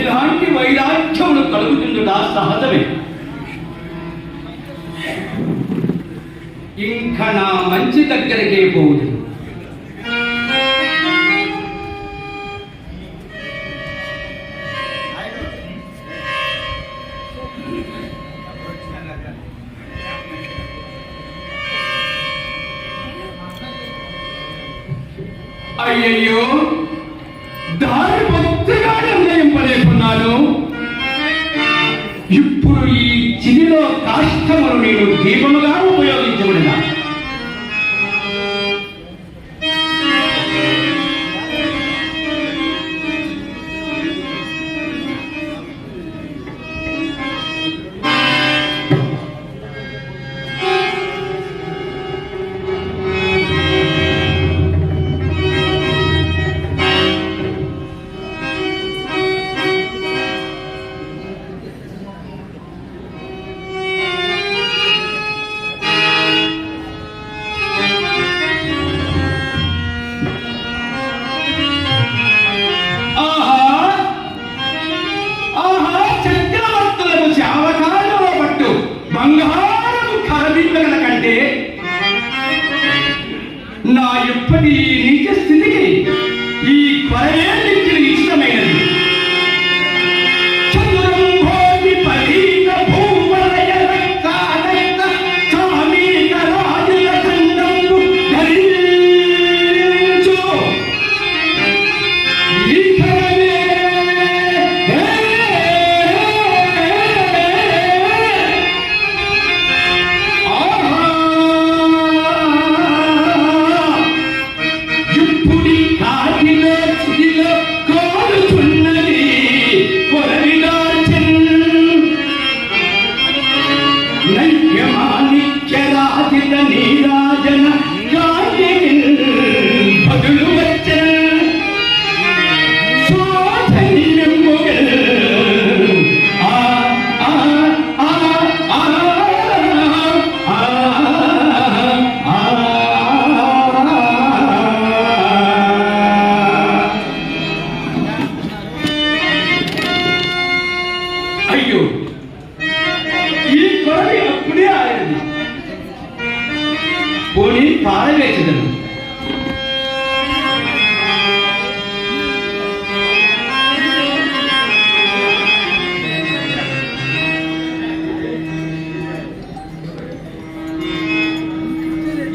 ఇలాంటి వైరాగ్యములు కలుగుతుందుట సహజమే. ఇంకా నా మంచి దగ్గరకే పోదు. అయ్యయ్యో, దారి కొత్తగా నిర్ణయింపలేకున్నాను. ఇప్పుడు ఈ చిదిలో కాష్టమును నేను దీపముగా ఉపయోగించబడినా. నా ఎప్పటి నిజ స్థితికి ఈ కొరవేలికి ఇష్టమైనది. పోనీ పారవేచదను.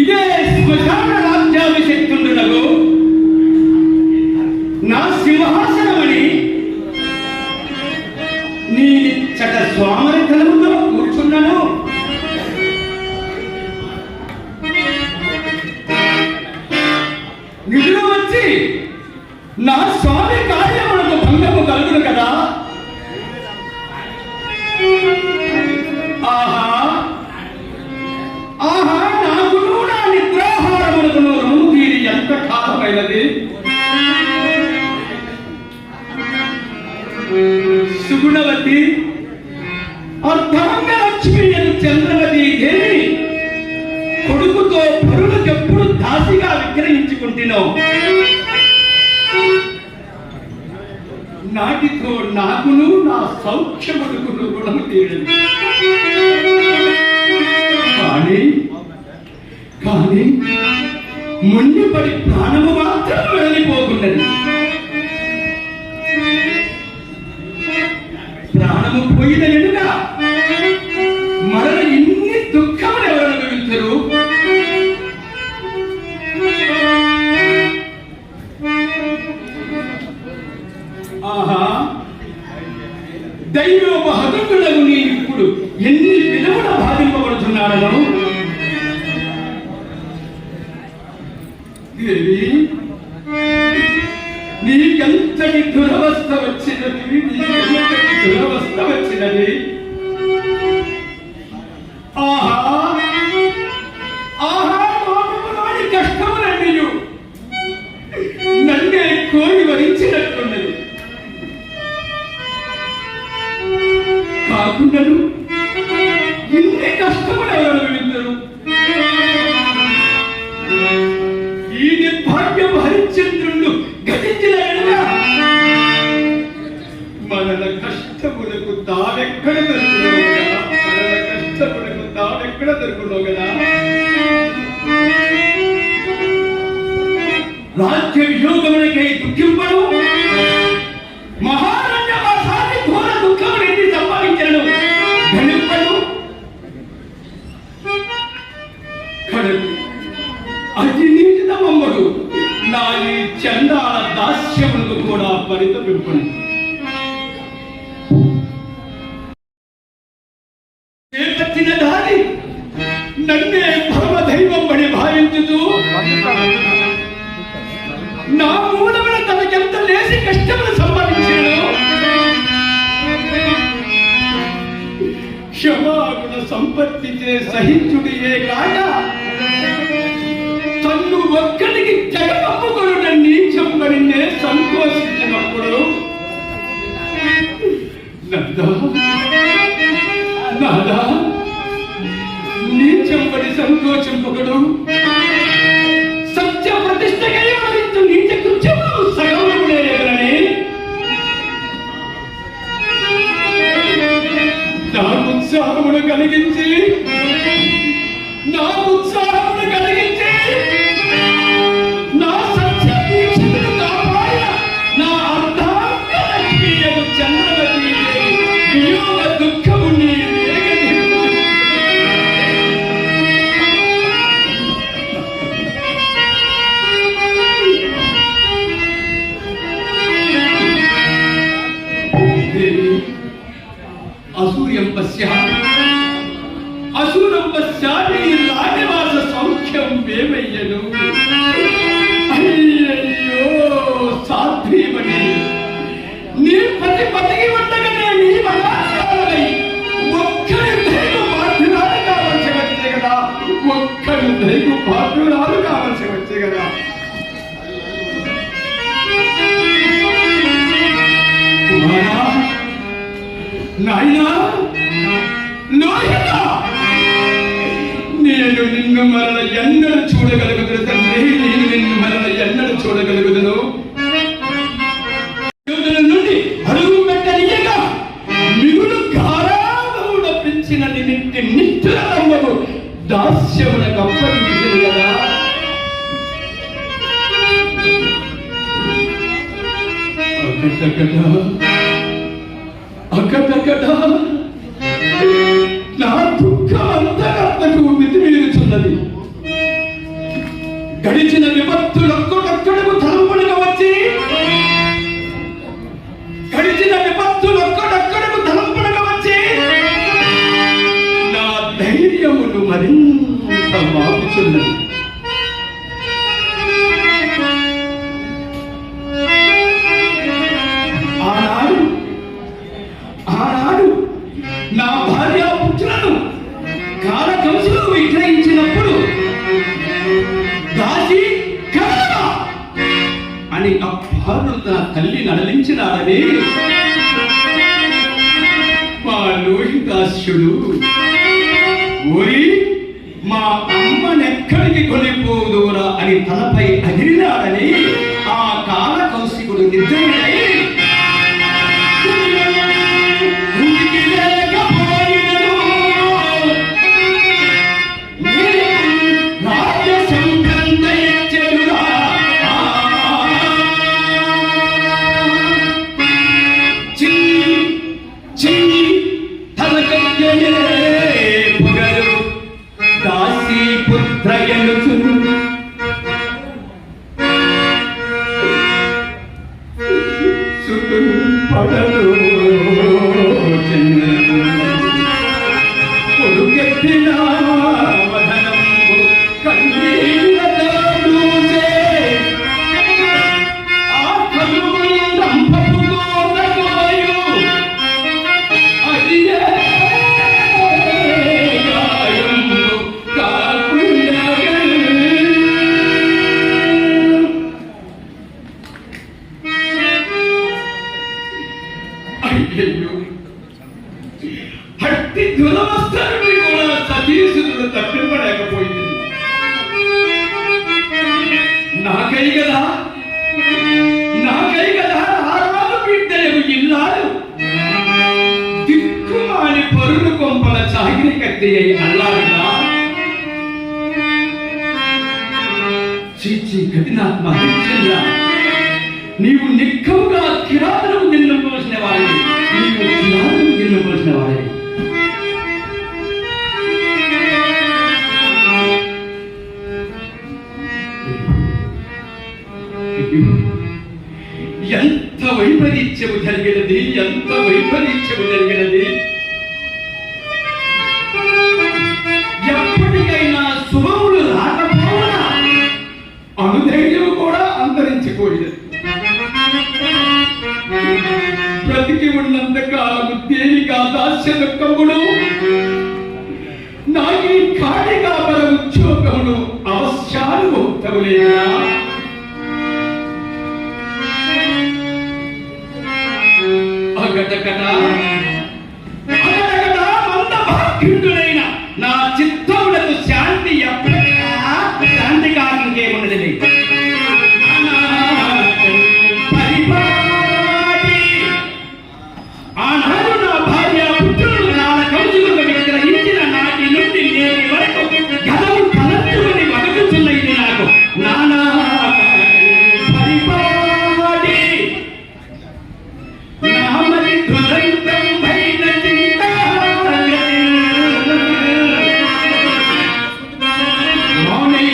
ఇదే శ్మశాన రాజ్యాభిషేక్తుండునగు నా సింహాసనమని నీ చట స్వామరితనముతో కూర్చున్నాను. నిధులు వచ్చి నా స్వామి కార్యములకు భంగము కలుగును కదా. ఆహా ఆహా, నాకును నా నిద్రాహారములకును రుణము తీరి ఎంత కాలమైనది. సుగుణవతి అర్ధాంగ లక్ష్మి చంద్రవతి దేవి కొడుకుతో పరులకెప్పుడు దాసిగా విగ్రహించుకుంటున్నావు. నాటితో నాకును నా సౌఖ్యముడుకును రుణము తీయడం. కానీ ముండిపడి ప్రాణము మాత్రం వెళ్ళిపోతున్నది. ప్రాణము పోయిన వెనుక మరల ఇన్ని దుఃఖములు ఎవరు అనుభవించరు. ఆహా, దైవోపహతులకు నీ ఇప్పుడు ఎన్ని విధముల బాధింపబడుతున్నాడను. దేవి, నీకెంతటి దురవస్థ వచ్చినది, నీకెంతటి దురవస్థ వచ్చినది. ఆహా ఆహా, లోకములోని కష్టములన్నీ నన్నే కోరి వరించినట్టున్నది. కాకుండాను ఇన్ని కష్టములు ఎవరు అనుభవించరు. ఈ నిర్భాగ్యం హరిశ్చంద్రుడు గతించిన మరణ అనుకున్నావు కదా. రాజ్య వియోగములకై దుఃఖింపడు, మహారాజ్యవాసాన్ని ఘోర దుఃఖములెన్ని సంపాదించను ధనింపడు, కడకు అతి నీతితమమ్మడు నా ఈ చండాల దాస్యములకు కూడా పరితపింపను. చేపట్టిన దారి నన్నే పరమదైవం అని భావించుతూ నా మూలమున తనకెంత లేసి కష్టములు సంపాదించాను. క్షమాగుణ సంపత్తిచే సహించుడియే కాక తన్ను ఒక్కడికి జగమమ్ముకొనుట నీచం అని నే సంతోషించినప్పుడు నాదా నీచం పడి సంతోషింపకడు, సత్య ప్రతిష్టకై మరించు నీచ కృత్యములు సగములే ఎగరని నా ఉత్సాహమును కలిగించి నా సత్య దీక్షను కాపాడిన నా అర్ధాంగలక్ష్మీయకు చంద్రవతి వియోగ దుఃఖము నీ అసూయం పశ్యామి అసూరం పశ్యామి రాజవాస సౌఖ్యం వేమయ్యను. అయ్యయ్యో సాధ్వీమణి, నీ బతికి ఉండగానే నీ మనాలై ఒక్కరి దైవ పాఠురాలు కావలసి వచ్చే కదా, ఒక్కరి దైవ పాఠురాలు కావలసి వచ్చే కదా. కుమారా, నాయనా, నేను నిన్ను మరల ఎన్నడూ చూడగలుగుతును తండ్రి, నేను నిన్ను మరల ఎన్నడూ చూడగలుగుతును. నుండి అడుగు పెట్టనీయగా మిగులు గారాబముడ పెంచిన నిమిత్తి నిష్ఠురమ్మకు దాస్యమునకు అప్పగించింది కదా. అకటకట నా దుఃఖం అంతకంతకు మితిమీరుచున్నది. గడిచిన విపత్తులొక్కడొక్కడకు తలంపునగా వచ్చి నా ధైర్యమును మరింత మాపుచున్నది. ఆనాడు నా భార్య పుత్రులను కాలకంసులు విగ్రహించినప్పుడు దాసి అని అప్పారు తన తల్లి నడలించినాడని మా లోహితాస్యుడు ఓరి మా అమ్మనెక్కడికి కొనిపోదురా అని తనపై అగిరినాడని ఆ కాల కౌశికుడు నిజమే హట్టి దురవస్థని కూడా సతీసుడు తప్పింపలేకపోయింది. నాకై కదా ఆరాలు బిడ్డలు ఇల్లాలు దిక్కుమాలి పరులు కొంపల చాగిరి కత్తి అయి అల్లాడినా చీచి కఠినాత్మ హరిశ్చంద్ర, నీవు నిక్కముగా కిరాతను తిన్నవలసిన వారిని, నీవు కిరాతను తిన్నవలసిన వారిని. ఎంత వైపరీత్యము జరిగినది, ఎంత వైపరీత్యము జరిగినది. ఎప్పటికైనా శుభములు రాకపోవడా అనుధైర్యము కూడా అంతరించిపోయింది. బ్రతికి ఉన్నంత కాలము తేలిగా దాస్య దుఃఖముడు, నాకి ఖాళీగా పర ఉద్యోగమును అవశ్యానుభూతములేనా. అగటకట మందభాగ్యుడైన నా చిత్తములకు శాంతి ఎప్పటికీ శాంతి కాదు, ఇంకేమున్నది లేదు. ఆనాడు నా భార్య పుత్రులు నాన్న కౌశులకు విగ్రహించిన నాటి నుండి నేటి వరకు గదము తలంచుకొని వగకుచున్న ఇది నాకు నానా పరిపాటి నామని దురంతం పైన చింతా మౌనై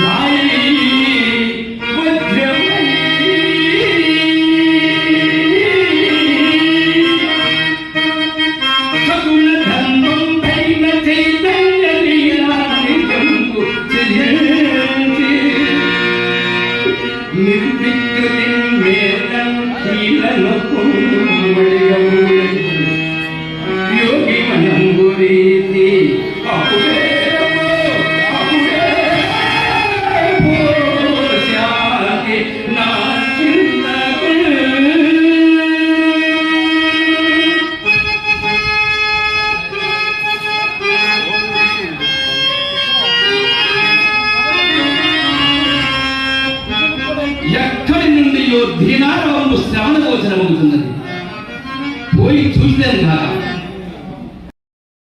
రాయి వజ్రమై సగుణ ధర్మం పైన చైతన్య లీలానిజంకు చెల్లించి నిర్వికృతి మేళం కీలను యోగి మనం గురీతి అప్పుడే శాంతి నా చింతకు. ఎక్కడి నుండి దీనారవము శ్రవణ గోచరమవుతున్నది. పోయి చూసాను కాక